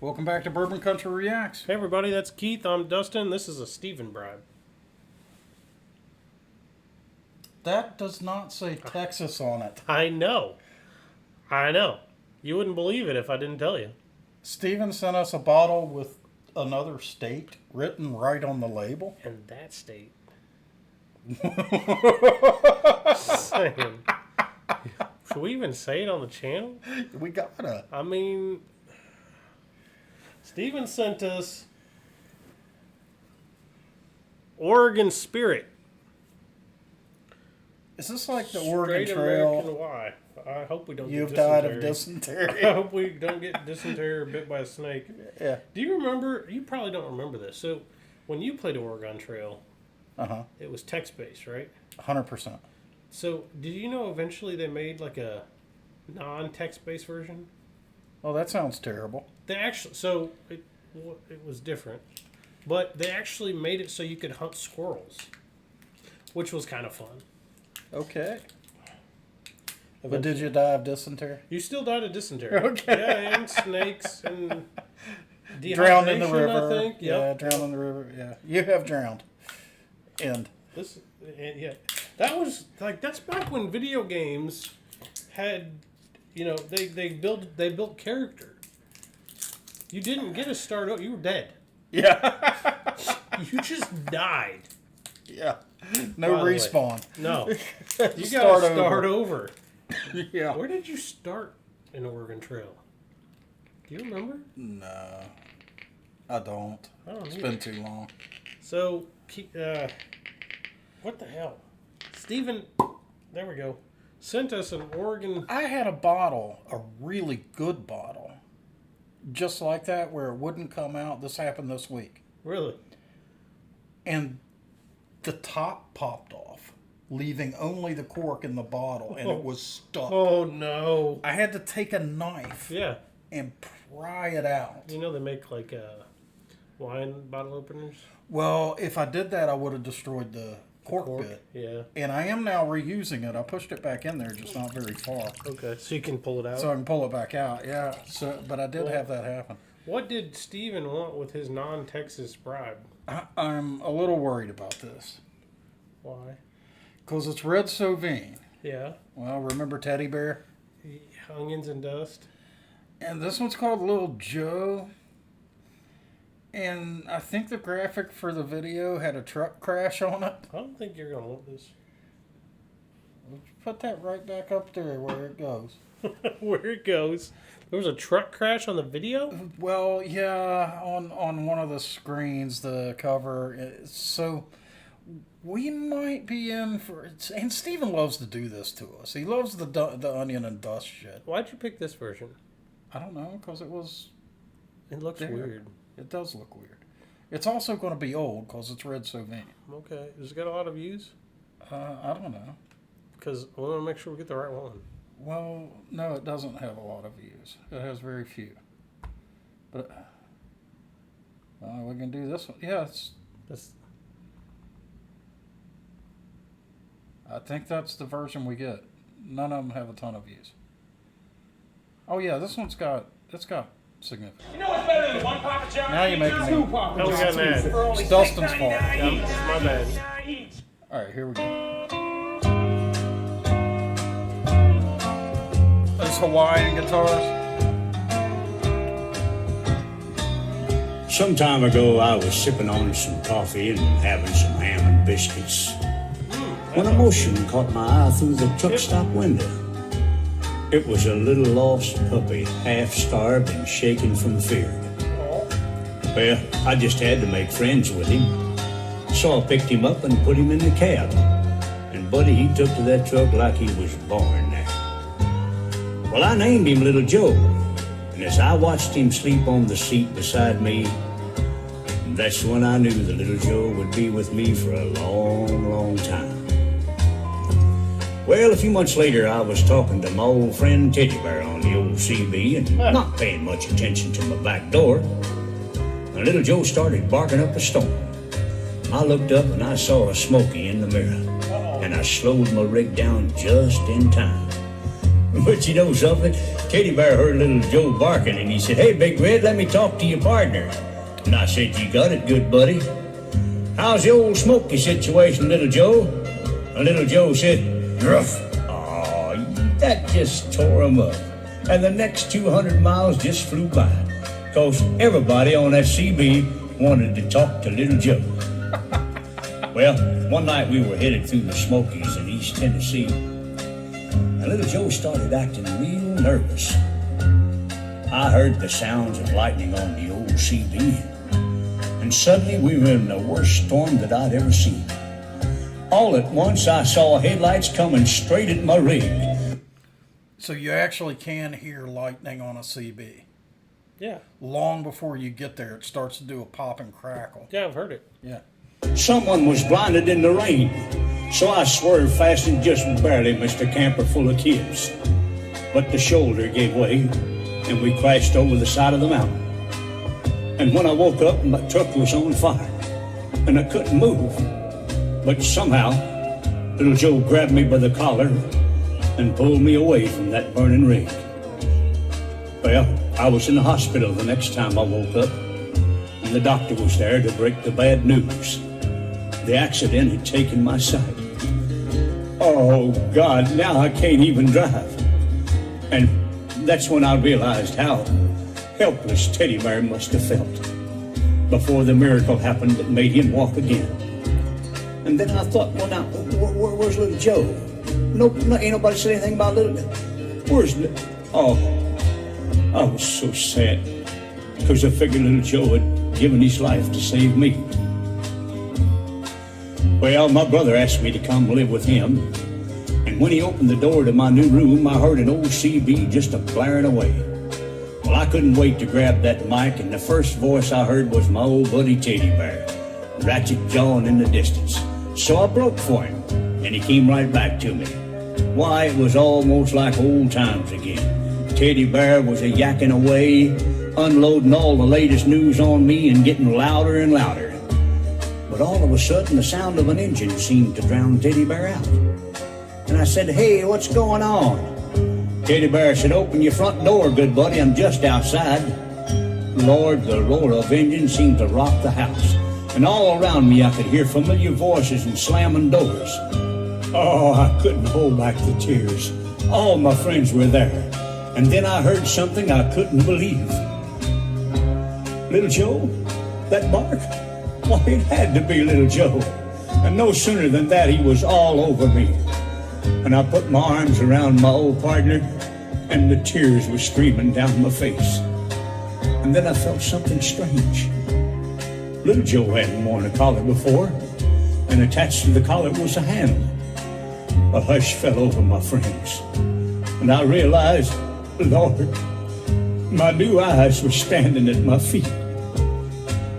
Welcome back to Bourbon Country Reacts. Hey everybody, that's Keith. I'm Dustin. This is a Stephen bribe. That does not say Texas on it. I know. You wouldn't believe it if I didn't tell you. Steven sent us a bottle with another state written right on the label. And that state. Should we even say it on the channel? We gotta. I mean, Steven sent us Oregon Spirit. Is this like the Oregon Straight Trail? American Y. I hope we don't You've get died dysentery. of dysentery. I hope we don't get dysentery or bit by a snake. Yeah. Do you remember? You probably don't remember this. So, when you played Oregon Trail, it was text-based, right? 100%. So, did you know eventually they made like a non-text-based version? Oh, that sounds terrible. They actually, so it was different, but they actually made it so you could hunt squirrels, which was kind of fun. Okay. But did you die of dysentery? You still died of dysentery. Okay. Yeah, and snakes and Drowned in the dehydration, river. I think. Yeah, Yep. drowned in the river. Yeah, you have drowned. And That was like that's back when video games had, they built character. You didn't get a start. You were dead. yeah, You just died. yeah. No respawn. No, you Start gotta start over. Yeah. Where did you start in Oregon Trail? Do you remember? No, I don't. I don't It's either. been too long. So, what the hell? Steven, there we go, sent us an Oregon. I had a bottle, a really good bottle, just like that, where it wouldn't come out. This happened this week. Really? And the top popped off, leaving only the cork in the bottle, and it was stuck. Oh, no. I had to take a knife Yeah. and pry it out. You know they make like wine bottle openers? Well, if I did that, I would have destroyed the cork bit. Yeah. And I am now reusing it. I pushed it back in there, just not very far. Okay, so you can pull it out? So I can pull it back out, yeah. So, but I did have that happen. What did Steven want with his non-Texas bribe? I'm a little worried about this. Why? Because it's Red Sovine. Yeah. Well, remember Teddy Bear? Onions and dust. And this one's called Little Joe. And I think the graphic for the video had a truck crash on it. I don't think you're going to want this. Put that right back up there where it goes. Where it goes. There was a truck crash on the video? Well, yeah, on one of the screens, the cover. So we might be in for it. And Steven loves to do this to us. He loves the onion and dust shit. Why'd you pick this version? I don't know, because it was... It looks there. weird. It does look weird. It's also going to be old, because it's Red Sovine. Okay. Does it got a lot of views? I don't know. Because I want to make sure we get the right one. Well, no, it doesn't have a lot of views. It has very few. But we can do this one. Yeah, I think that's the version we get. None of them have a ton of views. Oh yeah, this one's got significant. You know what's better than one Papa John? Now you're making me. Two Papa Now we got an ad. It's Dustin's fault. Yep, my bad. All right, here we go. Those Hawaiian guitars. Some time ago, I was sipping on some coffee and having some ham and biscuits when a motion caught my eye through the truck stop window. It was a little lost puppy, half starved and shaking from fear. Well, I just had to make friends with him. So I picked him up and put him in the cab. And Buddy, he took to that truck like he was born there. Well, I named him Little Joe. And as I watched him sleep on the seat beside me, that's when I knew that Little Joe would be with me for a long, long time. Well, a few months later, I was talking to my old friend Teddy Bear on the old CB and not paying much attention to my back door. And Little Joe started barking up a storm. I looked up and I saw a Smokey in the mirror. And I slowed my rig down just in time. But you know something? Teddy Bear heard little Joe barking, and he said, "Hey, Big Red, let me talk to your partner." And I said, "You got it, good buddy. How's the old Smoky situation, little Joe?" And little Joe said, "Gruff." Oh, that just tore him up. And the next 200 miles just flew by, because everybody on that CB wanted to talk to little Joe. Well, one night we were headed through the Smokies in East Tennessee, and little Joe started acting real nervous. I heard the sounds of lightning on the old CB, and suddenly we were in the worst storm that I'd ever seen. All at once I saw headlights coming straight at my rig. So you actually can hear lightning on a CB. Yeah. Long before you get there, it starts to do a pop and crackle. Yeah, I've heard it. Yeah. Someone was blinded in the rain, so I swerved fast and just barely missed a camper full of kids. But the shoulder gave way, and we crashed over the side of the mountain. And when I woke up, my truck was on fire, and I couldn't move. But somehow, little Joe grabbed me by the collar and pulled me away from that burning rig. Well, I was in the hospital the next time I woke up, and the doctor was there to break the bad news. The accident had taken my sight. Oh, God, now I can't even drive. And that's when I realized how helpless Teddy Bear must have felt before the miracle happened that made him walk again. And then I thought, well, now, where's little Joe? Ain't nobody said anything about little... Where's... Oh, I was so sad, because I figured little Joe had given his life to save me. Well, my brother asked me to come live with him, and when he opened the door to my new room, I heard an old CB just a-blaring away. Well, I couldn't wait to grab that mic, and the first voice I heard was my old buddy Teddy Bear, ratchet jawing in the distance. So I broke for him, and he came right back to me. Why, it was almost like old times again. Teddy Bear was a-yakking away, unloading all the latest news on me and getting louder and louder. But all of a sudden, the sound of an engine seemed to drown Teddy Bear out. And I said, "Hey, what's going on?" Teddy Bear said, "Open your front door, good buddy, I'm just outside." Lord, the roar of engine seemed to rock the house. And all around me, I could hear familiar voices and slamming doors. Oh, I couldn't hold back the tears. All my friends were there. And then I heard something I couldn't believe. Little Joe? That bark? Why, it had to be little Joe. And no sooner than that, he was all over me. And I put my arms around my old partner, and the tears were streaming down my face. And then I felt something strange. Little Joe hadn't worn a collar before, and attached to the collar was a handle. A hush fell over my friends, and I realized, Lord, my new eyes were standing at my feet.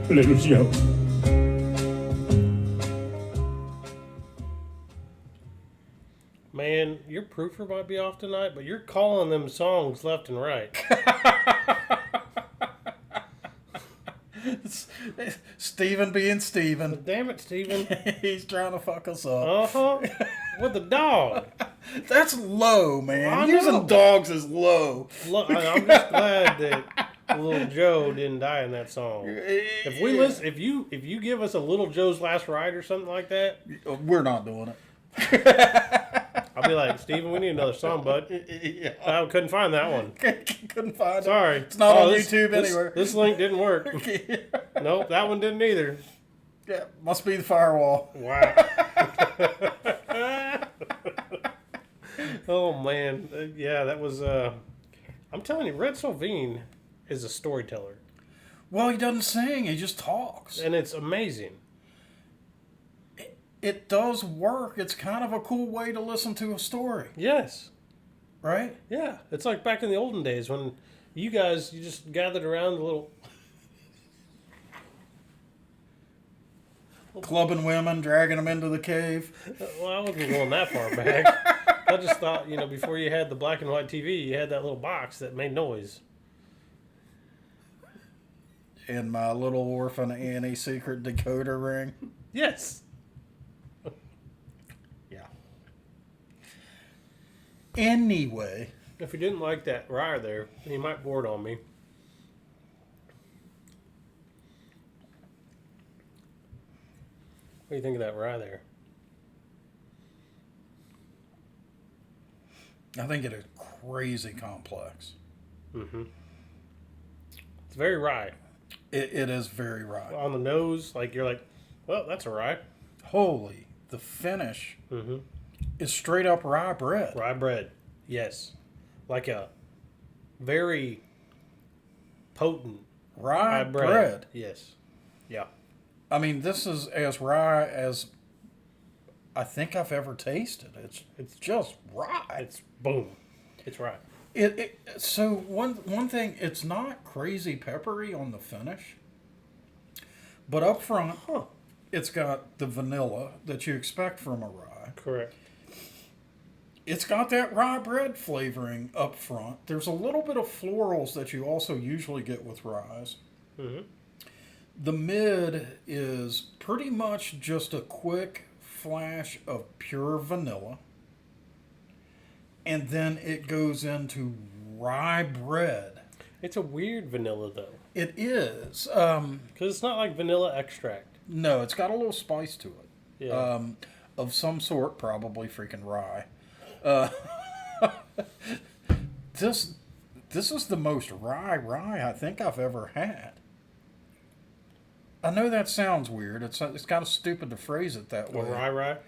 Little Joe. Man, your proofer might be off tonight, but you're calling them songs left and right. Steven being Steven. Damn it, Steven. He's trying to fuck us up. Uh-huh. With the dog. That's low, man. I Using know. dogs is low. Look, I'm just glad that little Joe didn't die in that song. If we listen, if you give us a Little Joe's Last Ride or something like that, We're not doing it. I'll be like, Steven, we need another song, bud. Yeah. I couldn't find that one. Couldn't find it. Sorry. It's not on YouTube anywhere. This link didn't work. Nope, that one didn't either. Yeah, must be the firewall. Wow. Oh, man. Yeah, that was... I'm telling you, Red Sovine is a storyteller. Well, he doesn't sing. He just talks. And it's amazing. It does work. It's kind of a cool way to listen to a story, Yes. right? Yeah. It's like back in the olden days when you just gathered around the little... Clubbing women, dragging them into the cave. Well, I wasn't going that far back. I just thought, before you had the black and white TV, you had that little box that made noise. And my little orphan Annie secret decoder ring. Yes. Yeah. Anyway, If you didn't like that rye there, you might pour it on me. What do you think of that rye there? I think it is crazy complex. Mm-hmm. It's very rye. It is very rye. On the nose, like you're like, well, that's a rye. Holy, the finish Mm-hmm. is straight up rye bread. Rye bread, yes, like a very potent Rye bread. bread. Yes, yeah. I mean, this is as rye as I think I've ever tasted. It's just rye. It's boom. It's rye. So one thing, it's not crazy peppery on the finish, but up front, it's got the vanilla that you expect from a rye. Correct. It's got that rye bread flavoring up front. There's a little bit of florals that you also usually get with ryes. Mm-hmm. The mid is pretty much just a quick flash of pure vanilla. And then it goes into rye bread. It's a weird vanilla though, It is. because it's not like vanilla extract. No, it's got a little spice to it. Yeah. Of some sort, probably freaking rye. This is the most rye I think I've ever had. I know that sounds weird. It's kind of stupid to phrase it that way. Rye.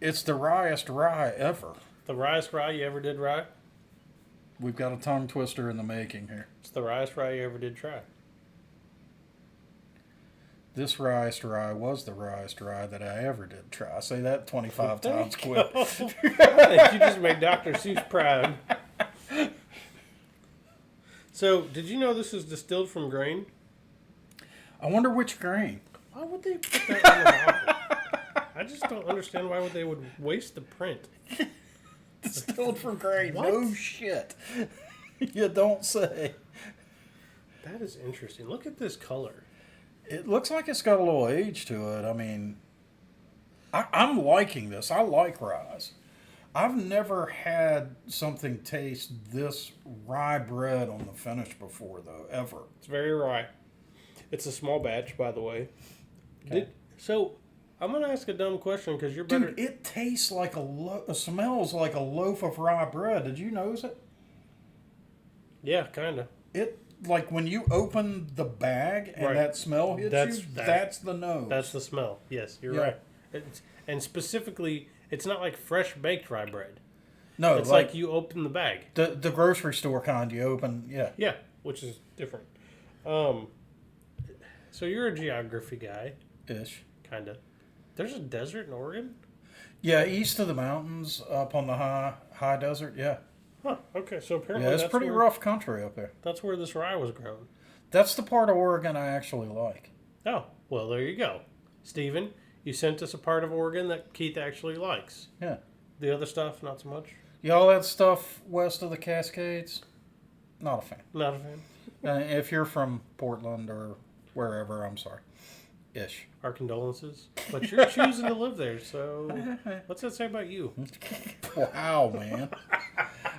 It's the ryest rye ever. The ryest rye you ever did rye? We've got a tongue twister in the making here. It's the ryest rye you ever did try. This ryest rye was the ryest rye that I ever did try. I say that 25 times quick. I think you just made Dr. Seuss proud. So, did you know this is distilled from grain? I wonder which grain. Why would they put that on the bottle? I just don't understand why they would waste the print. Distilled from grain. What? No shit. You don't say. That is interesting. Look at this color. It looks like it's got a little age to it. I mean, I'm liking this. I like ryes. I've never had something taste this rye bread on the finish before, though, ever. It's very rye. It's a small batch, by the way. Okay. So, I'm going to ask a dumb question because you're better. Dude, it tastes like smells like a loaf of rye bread. Did you notice it? Yeah, kind of. It, like when you open the bag and Right. that smell hits that's the nose. That's the smell. Yes, you're Yeah. right. And specifically, it's not like fresh baked rye bread. No, It's like you open the bag. the grocery store kind you open, yeah. Yeah, which is different. So you're a geography guy, Ish. kind of. There's a desert in Oregon? Yeah, east of the mountains, up on the high desert, yeah. Huh, okay, so apparently Yeah, it's pretty rough country up there. That's where this rye was grown. That's the part of Oregon I actually like. Oh, well, there you go. Steven, you sent us a part of Oregon that Keith actually likes. Yeah. The other stuff, not so much? Yeah, all that stuff west of the Cascades, not a fan. Not a fan. If you're from Portland or wherever, I'm sorry. Ish. Our condolences. But you're choosing to live there, so what's that say about you? Wow, man.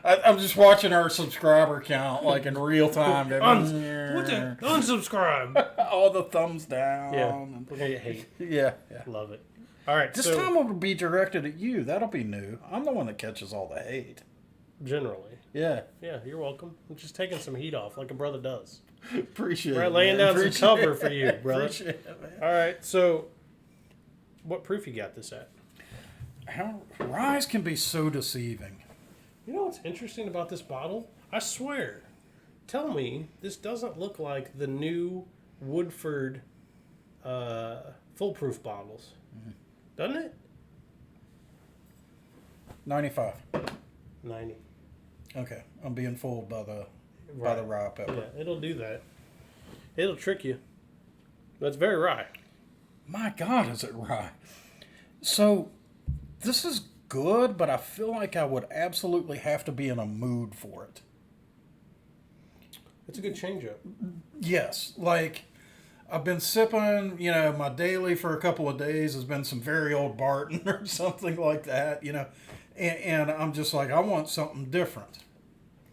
I'm just watching our subscriber count like in real time. Unsubscribe. All the thumbs down. Yeah, we're gonna get hate. Yeah. Love it. All right, This so time it'll be directed at you. That'll be new. I'm the one that catches all the hate. generally, Yeah. you're welcome. I'm just taking some heat off, like a brother does. Appreciate We're it. laying man. down some Appreciate cover it. for you, brother. Appreciate it, man. All right, so what proof you got this at? Ryes can be so deceiving. You know what's interesting about this bottle? I swear, tell me this doesn't look like the new Woodford foolproof bottles, doesn't it? 95. 90. Okay, I'm being fooled by the rye pepper. Yeah, it'll do that. It'll trick you. But it's very rye. My God, is it rye? So, this is good, but I feel like I would absolutely have to be in a mood for it. It's a good change up. Yes, like I've been sipping, my daily for a couple of days has been some very old Barton or something like that, and I'm just like, I want something different.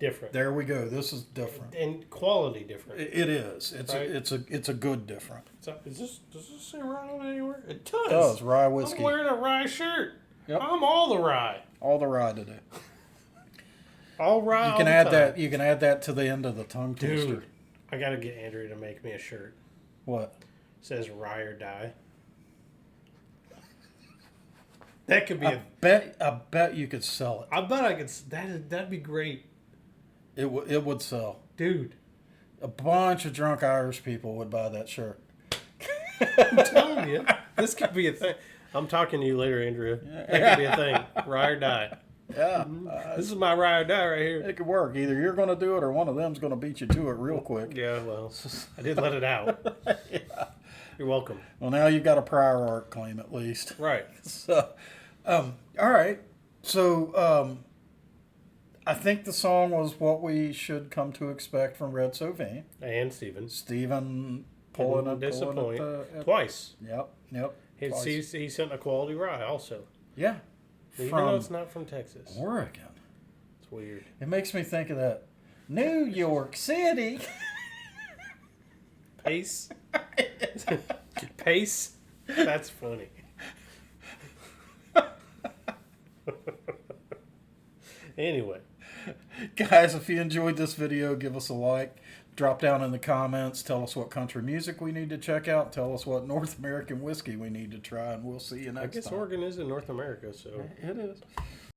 different. There we go. This is different. And quality different. It is. It's Right? it's a good different. So, does this say rye on it anywhere? It It does. does rye whiskey. I'm wearing a rye shirt. Yep. I'm all the rye. All the rye today. All rye. You all can the add time. that. You can add that to the end of the tongue twister. Dude, I gotta get Andrea to make me a shirt. What? It says rye or die. That could be I bet you could sell it. I bet I could. That'd be great, It would sell. dude. A bunch of drunk Irish people would buy that shirt. I'm telling you, this could be a thing. I'm talking to you later, Andrea. That could be a thing. Rye or die. Yeah, This is my ride or die right here. it could work. Either you're going to do it or one of them's going to beat you to it real quick. Yeah, well, I did let it out. You're welcome. Well, now you've got a prior art claim at least. Right. So, all right. So, I think the song was what we should come to expect from Red Sovine. And Steven. Stephen pulling it. Disappoint. At Twice. Yep. Twice. He sent a quality rye also. Yeah. Even though it's not from Texas. Oregon. It's weird. It makes me think of that New York City. Pace. Pace. That's funny. Anyway. Guys, if you enjoyed this video, give us a like. Drop down in the comments. Tell us what country music we need to check out. Tell us what North American whiskey we need to try, and we'll see you next time. I guess Oregon is in North America, so. It is.